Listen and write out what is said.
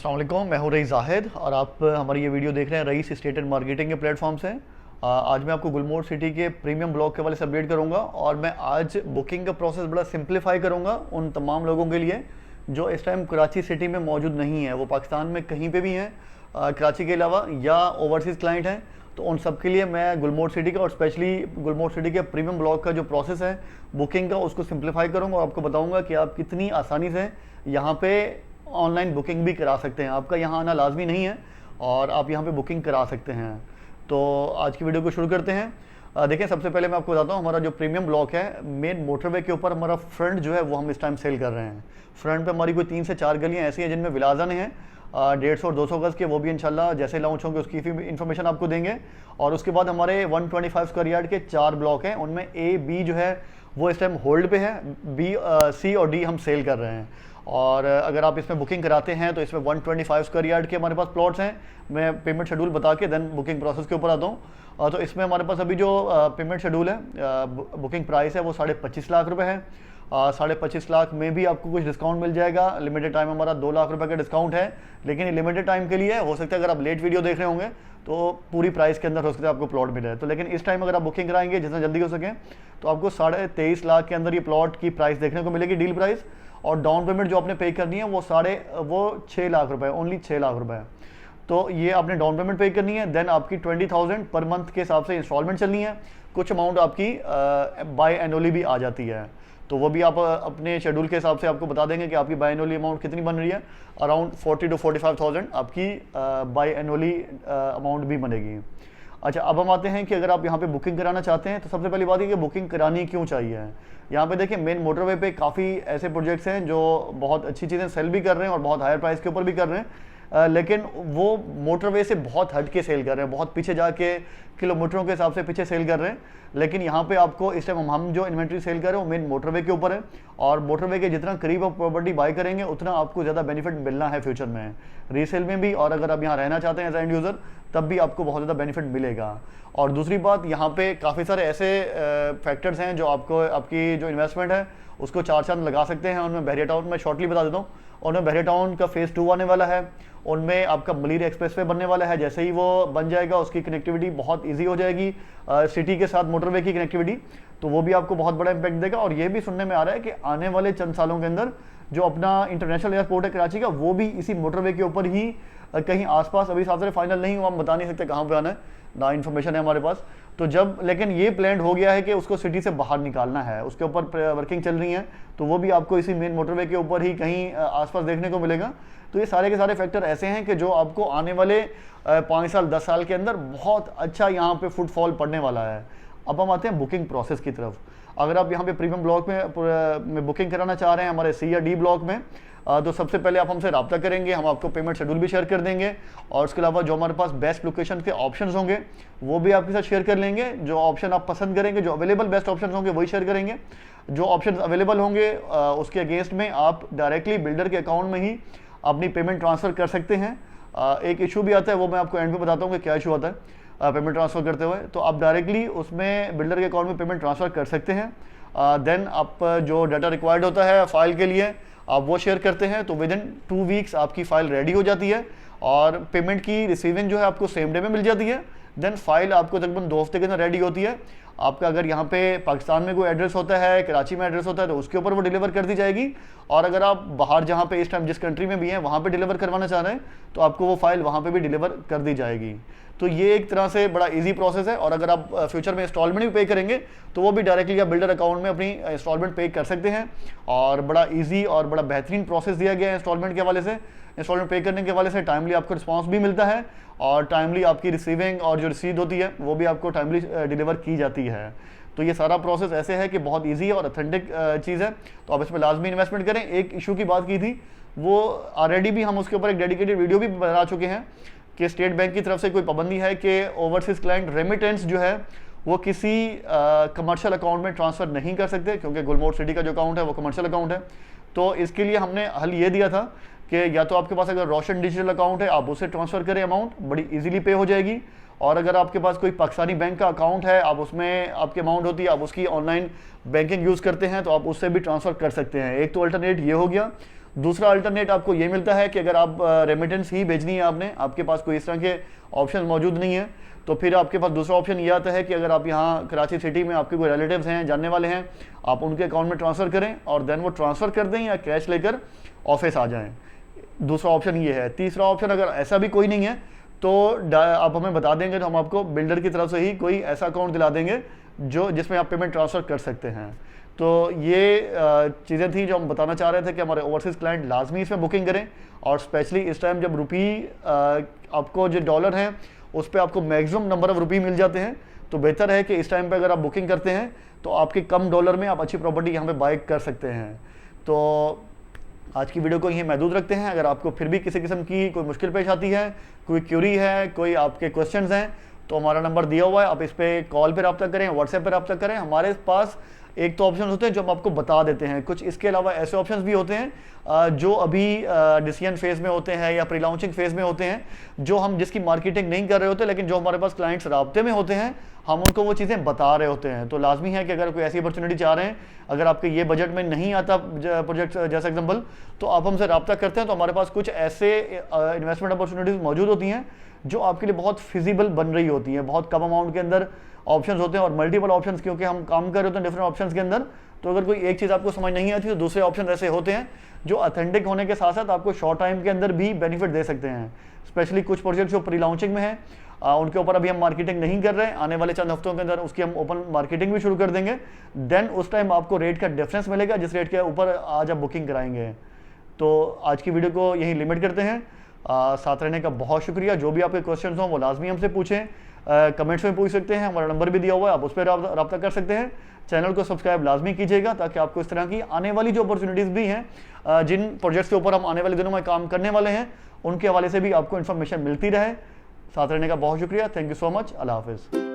अस्सलाम वालेकुम, मैं हूं रईस ज़ाहिद और आप हमारी ये वीडियो देख रहे हैं रईस स्टेट एंड मार्केटिंग के प्लेटफॉर्म से। आज मैं आपको गुलमोहर सिटी के प्रीमियम ब्लॉक के वाले से अपडेट करूंगा और मैं आज बुकिंग का प्रोसेस बड़ा सिंप्लीफाई करूंगा उन तमाम लोगों के लिए जो इस टाइम कराची सिटी में मौजूद नहीं है, वो पाकिस्तान में कहीं पे भी हैं कराची के अलावा या ओवरसीज़ क्लाइंट हैं। तो उन सब के लिए मैं गुलमोहर सिटी का और स्पेशली गुलमोहर सिटी के प्रीमियम ब्लॉक का जो प्रोसेस है बुकिंग का उसको सिंप्लीफाई करूंगा और आपको बताऊंगा कि आप कितनी आसानी से यहाँ पे ऑनलाइन बुकिंग भी करा सकते हैं। आपका यहाँ आना लाजमी नहीं है और आप यहाँ पे बुकिंग करा सकते हैं। तो आज की वीडियो को शुरू करते हैं। देखें, सबसे पहले मैं आपको बताता हूँ हमारा जो प्रीमियम ब्लॉक है मेन मोटरवे के ऊपर हमारा फ्रंट जो है वो हम इस टाइम सेल कर रहे हैं। फ्रंट पे हमारी कोई 3 से 4 गलियाँ ऐसी हैं जिनमें विलाजन हैं 150 और 200 गज़ के, वो भी इंशाल्लाह जैसे लॉन्च होंगे उसकी इन्फॉर्मेशन आपको देंगे। और उसके बाद हमारे 125 स्क्वायर यार्ड के 4 ब्लॉक हैं, उनमें ए बी जो है वो इस टाइम होल्ड पे है, बी सी और डी हम सेल कर रहे हैं। और अगर आप इसमें बुकिंग कराते हैं तो इसमें 125 स्क्वायर यार्ड के हमारे पास प्लॉट्स हैं। मैं पेमेंट शेड्यूल बता के देन बुकिंग प्रोसेस के ऊपर आता हूँ। तो इसमें हमारे पास अभी जो पेमेंट शेड्यूल है, बुकिंग प्राइस है वो 25.5 लाख रुपए है। 25.5 लाख में भी आपको कुछ डिस्काउंट मिल जाएगा। लिमिटेड टाइम हमारा 2 लाख रुपए का डिस्काउंट है, लेकिन ये लिमिटेड टाइम के लिए है। हो सकता है अगर आप लेट वीडियो देख रहे होंगे तो पूरी प्राइस के अंदर हो सकता है आपको प्लॉट मिले। तो लेकिन इस टाइम अगर आप बुकिंग कराएंगे जितना जल्दी हो सके तो आपको 23.5 लाख के अंदर ये प्लॉट की प्राइस देखने को मिलेगी, डील प्राइस। और डाउन पेमेंट जो आपने पे करनी है वो 6 लाख रुपए, ओनली 6 लाख रुपए। तो ये आपने डाउन पेमेंट पे करनी है। देन आपकी 20,000 पर मंथ के हिसाब से इंस्टॉलमेंट चलनी है। कुछ अमाउंट आपकी बाय एनुअली भी आ जाती है, तो वो भी आप अपने शेड्यूल के हिसाब से आपको बता देंगे कि आपकी बाय एनुअली अमाउंट कितनी बन रही है। अराउंड 40 to 45,000 आपकी बाय एनुअली अमाउंट भी बनेगी। अच्छा, अब हम आते हैं कि अगर आप यहाँ पे बुकिंग कराना चाहते हैं तो सबसे पहली बात है कि बुकिंग करानी क्यों चाहिए। यहाँ पे देखिए मेन मोटरवे पे काफ़ी ऐसे प्रोजेक्ट्स हैं जो बहुत अच्छी चीज़ें सेल भी कर रहे हैं और बहुत हायर प्राइस के ऊपर भी कर रहे हैं, लेकिन वो मोटरवे से बहुत हट के सेल कर रहे हैं, बहुत पीछे जाके किलोमीटरों के हिसाब से पीछे सेल कर रहे हैं। लेकिन यहाँ पे आपको इस टाइम हम जो इन्वेंट्री सेल कर रहे हैं वो मेन मोटरवे के ऊपर है, और मोटरवे के जितना करीब आप प्रॉपर्टी बाय करेंगे उतना आपको ज़्यादा बेनिफिट मिलना है फ्यूचर में, रीसेल में भी। और अगर आप यहाँ रहना चाहते हैं एज एंड यूज़र तब भी आपको बहुत ज़्यादा बेनिफिट मिलेगा। और दूसरी बात, यहाँ पे काफ़ी सारे ऐसे फैक्टर्स हैं जो आपको आपकी जो इन्वेस्टमेंट है उसको 4 चांद लगा सकते हैं। उनमें बहरिया टाउन में शॉर्टली बता देता हूँ, उनमें बहरिया टाउन का फेज़ 2 आने वाला है। उनमें आपका मलीर एक्सप्रेसवे बनने वाला है, जैसे ही वो बन जाएगा उसकी कनेक्टिविटी बहुत इजी हो जाएगी सिटी के साथ मोटरवे की कनेक्टिविटी, तो वो भी आपको बहुत बड़ा इम्पैक्ट देगा। और ये भी सुनने में आ रहा है कि आने वाले चंद सालों के अंदर जो अपना इंटरनेशनल एयरपोर्ट है कराची का वो भी इसी मोटरवे के ऊपर ही कहीं आसपास, अभी साफ फाइनल नहीं हुआ, हम बता नहीं सकते कहाँ पे आना है, ना इन्फॉर्मेशन है हमारे पास। तो जब लेकिन ये प्लान हो गया है कि उसको सिटी से बाहर निकालना है, उसके ऊपर वर्किंग चल रही है, तो वो भी आपको इसी मेन मोटरवे के ऊपर ही कहीं आसपास देखने को मिलेगा। तो ये सारे के सारे फैक्टर ऐसे हैं कि जो आपको आने वाले 5 साल 10 साल के अंदर बहुत अच्छा यहाँ पे फुटफॉल पड़ने वाला है। अब हम आते हैं बुकिंग प्रोसेस की तरफ। अगर आप यहाँ पे प्रीमियम ब्लॉक में बुकिंग कराना चाह रहे हैं हमारे सी या डी ब्लॉक में, तो सबसे पहले आप हमसे रब्ता करेंगे, हम आपको पेमेंट शेड्यूल भी शेयर कर देंगे। और उसके अलावा जो हमारे पास बेस्ट लोकेशन के ऑप्शंस होंगे वो भी आपके साथ शेयर कर लेंगे। जो ऑप्शन आप पसंद करेंगे, जो अवेलेबल बेस्ट ऑप्शन होंगे वही शेयर करेंगे। जो ऑप्शन अवेलेबल होंगे उसके अगेंस्ट में आप डायरेक्टली बिल्डर के अकाउंट में ही अपनी पेमेंट ट्रांसफ़र कर सकते हैं। एक इशू भी आता है, वो मैं आपको एंड में बताता हूँ कि क्या इशू आता है पेमेंट ट्रांसफ़र करते हुए। तो आप डायरेक्टली उसमें बिल्डर के अकाउंट में पेमेंट ट्रांसफ़र कर सकते हैं। देन आप जो डाटा रिक्वायर्ड होता है फाइल के लिए आप वो शेयर करते हैं, तो विद इन 2 वीक्स आपकी फ़ाइल रेडी हो जाती है और पेमेंट की रिसीविंग जो है आपको सेम डे में मिल जाती है। देन फाइल आपको तकरीबन 2 हफ्ते के अंदर रेडी होती है। आपका अगर यहाँ पे पाकिस्तान में कोई एड्रेस होता है, कराची में एड्रेस होता है, तो उसके ऊपर वो डिलीवर कर दी जाएगी। और अगर आप बाहर जहाँ पे इस टाइम जिस कंट्री में भी हैं वहाँ पे डिलीवर करवाना चाह रहे हैं तो आपको वो फाइल वहाँ पे भी डिलीवर कर दी जाएगी। तो ये एक तरह से बड़ा इजी प्रोसेस है। और अगर आप फ्यूचर में इंस्टॉलमेंट भी पे करेंगे तो वो भी डायरेक्टली आप बिल्डर अकाउंट में अपनी इंस्टॉलमेंट पे कर सकते हैं। और बड़ा इजी और बड़ा बेहतरीन प्रोसेस दिया गया है इंस्टॉलमेंट के हवाले से। इंस्टॉलमेंट पे करने के हवाले से टाइमली आपको रिस्पांस भी मिलता है और टाइमली आपकी रिसीविंग और जो रसीद होती है वो भी आपको टाइमली डिलीवर की जाती है। तो ये सारा प्रोसेस ऐसे है कि बहुत इजी है और ऑथेंटिक चीज़ है, तो आप इसमें लाजमी इन्वेस्टमेंट करें। एक इशू की बात की थी, वो ऑलरेडी भी हम उसके ऊपर एक डेडिकेटेड वीडियो भी बना चुके हैं कि स्टेट बैंक की तरफ से कोई पाबंदी है कि ओवरसीज़ क्लाइंट रेमिटेंस जो है वो किसी कमर्शियल अकाउंट में ट्रांसफ़र नहीं कर सकते, क्योंकि गुलमोहर सिटी का जो अकाउंट है वो कमर्शियल अकाउंट है। तो इसके लिए हमने हल ये दिया था कि या तो आपके पास अगर रोशन डिजिटल अकाउंट है आप उससे ट्रांसफ़र करें, अमाउंट बड़ी इजीली पे हो जाएगी। और अगर आपके पास कोई पाकिस्तानी बैंक का अकाउंट है, आप उसमें आपकी अमाउंट होती है, आप उसकी ऑनलाइन बैंकिंग यूज़ करते हैं तो आप उससे भी ट्रांसफ़र कर सकते हैं। एक तो अल्टरनेट ये हो गया। दूसरा अल्टरनेट आपको ये मिलता है कि अगर आप रेमिटेंस ही भेजनी है, आपने आपके पास कोई इस तरह के ऑप्शन मौजूद नहीं है, तो फिर आपके पास दूसरा ऑप्शन ये आता है कि अगर आप यहाँ कराची सिटी में आपके कोई रिलेटिव्स हैं, जानने वाले हैं, आप उनके अकाउंट में ट्रांसफ़र करें और देन वो ट्रांसफ़र कर दें या कैश लेकर ऑफिस आ जाएं। दूसरा ऑप्शन ये है। तीसरा ऑप्शन, अगर ऐसा भी कोई नहीं है तो आप हमें बता देंगे तो हम आपको बिल्डर की तरफ से ही कोई ऐसा अकाउंट दिला देंगे जिसमें आप पेमेंट ट्रांसफ़र कर सकते हैं। तो ये चीज़ें थी जो हम बताना चाह रहे थे कि हमारे ओवरसीज़ क्लाइंट लाजमी इसमें बुकिंग करें, और स्पेशली इस टाइम जब रुपी आपको जो डॉलर हैं उस पर आपको मैक्सिमम नंबर ऑफ़ रुपी मिल जाते हैं, तो बेहतर है कि इस टाइम पे अगर आप बुकिंग करते हैं तो आपके कम डॉलर में आप अच्छी प्रॉपर्टी यहाँ पे बाय कर सकते हैं। तो आज की वीडियो को यहीं महदूद रखते हैं। अगर आपको फिर भी किसी किस्म की कोई मुश्किल पेश आती है, कोई क्यूरी है, कोई आपके क्वेश्चंस हैं, तो हमारा नंबर दिया हुआ है, आप इस पर कॉल पर रब्ता करें, व्हाट्सएप पर रब्ता करें। हमारे पास एक तो ऑप्शन होते हैं जो हम आपको बता देते हैं, कुछ इसके अलावा ऐसे ऑप्शंस भी होते हैं जो अभी डिसीजन फेज़ में होते हैं या प्री लॉन्चिंग फेज़ में होते हैं, जो हम जिसकी मार्केटिंग नहीं कर रहे होते, लेकिन जो हमारे पास क्लाइंट्स राब्ते में होते हैं, हम उनको वो चीज़ें बता रहे होते हैं। तो लाजमी है कि अगर कोई ऐसी अपॉर्चुनिटी चाह रहे हैं, अगर आपके ये बजट में नहीं आता प्रोजेक्ट जैसा एग्जाम्पल, तो आप हमसे रब्ता करते हैं, तो हमारे पास कुछ ऐसे इन्वेस्टमेंट अपॉर्चुनिटीज़ मौजूद होती हैं जो आपके लिए बहुत फिजिबल बन रही होती हैं। बहुत कम अमाउंट के अंदर ऑप्शंस होते हैं और मल्टीपल ऑप्शंस, क्योंकि हम काम कर रहे होते हैं डिफरेंट ऑप्शंस के अंदर। तो अगर कोई एक चीज़ आपको समझ नहीं आती तो दूसरे ऑप्शन ऐसे होते हैं जो ऑथेंटिक होने के साथ साथ आपको शॉर्ट टाइम के अंदर भी बेनिफिट दे सकते हैं। स्पेशली कुछ प्रोजेक्ट जो प्री लॉन्चिंग में है, उनके ऊपर अभी हम मार्केटिंग नहीं कर रहे हैं, आने वाले चंद हफ्तों के अंदर उसकी हम ओपन मार्केटिंग भी शुरू कर देंगे। देन उस टाइम आपको रेट का डिफरेंस मिलेगा जिस रेट के ऊपर आज आप बुकिंग कराएंगे। तो आज की वीडियो को यहीं लिमिट करते हैं। साथ रहने का बहुत शुक्रिया। जो भी आपके क्वेश्चन हों वो लाजमी हमसे पूछें, कमेंट्स में पूछ सकते हैं, हमारा नंबर भी दिया हुआ है, आप उस पर रब्ता कर सकते हैं। चैनल को सब्सक्राइब लाजमी कीजिएगा ताकि आपको इस तरह की आने वाली जो अपॉर्चुनिटीज़ भी हैं, जिन प्रोजेक्ट्स के ऊपर हम आने वाले दिनों में काम करने वाले हैं, उनके हवाले से भी आपको इन्फॉर्मेशन मिलती रहे। साथ रहने का बहुत शुक्रिया। Thank you so much. अल्लाह हाफिज़।